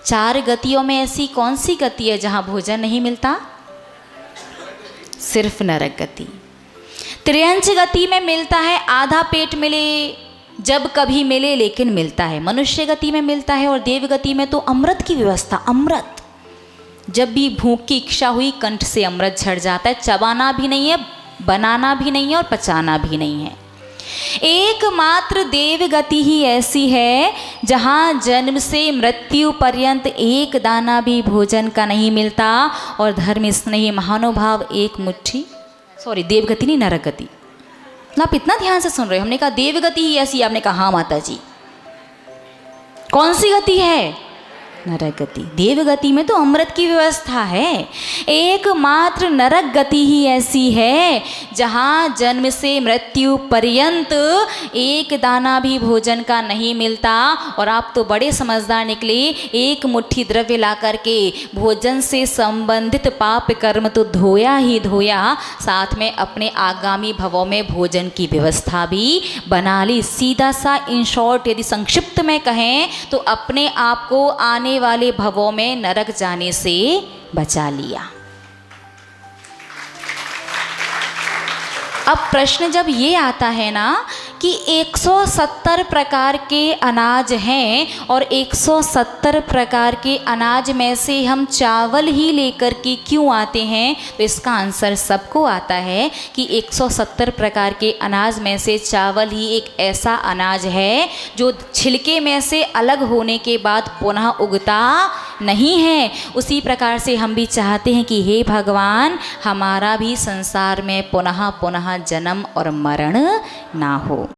4 गतियों में ऐसी कौन सी गति है जहाँ भोजन नहीं मिलता? सिर्फ नरक गति। त्रियंच गति में मिलता है, आधा पेट मिले जब कभी मिले लेकिन मिलता है। मनुष्य गति में मिलता है और देव गति में तो अमृत की व्यवस्था, अमृत। जब भी भूख की इच्छा हुई कंठ से अमृत झड़ जाता है, चबाना भी नहीं है, बनाना भी नहीं है और पचाना भी नहीं है। एकमात्र देव गति ही ऐसी है जहाँ जन्म से मृत्यु पर्यंत एक दाना भी भोजन का नहीं मिलता और धर्म स्नेही महानुभाव एक मुट्ठी, सॉरी देव गति नहीं, नरक गति। आप इतना ध्यान से सुन रहे हो, हमने कहा देव गति ही ऐसी, आपने कहा हाँ माता जी। कौन सी गति है? नरक गति। देव गति में तो अमृत की व्यवस्था है। एकमात्र नरक गति ही ऐसी है जहाँ जन्म से मृत्यु पर्यंत एक दाना भी भोजन का नहीं मिलता। और आप तो बड़े समझदार निकले, एक मुट्ठी द्रव्य ला करके भोजन से संबंधित पाप कर्म तो धोया ही धोया, साथ में अपने आगामी भवों में भोजन की व्यवस्था भी बना ली। सीधा सा इन शॉर्ट यदि संक्षिप्त में कहें तो अपने आप को आने वाले भवों में नरक जाने से बचा लिया। अब प्रश्न जब ये आता है ना कि 170 प्रकार के अनाज हैं और 170 प्रकार के अनाज में से हम चावल ही लेकर के क्यों आते हैं, तो इसका आंसर सबको आता है कि 170 प्रकार के अनाज में से चावल ही एक ऐसा अनाज है जो छिलके में से अलग होने के बाद पुनः उगता नहीं है। उसी प्रकार से हम भी चाहते हैं कि हे भगवान, हमारा भी संसार में पुनः पुनः जन्म और मरण ना हो।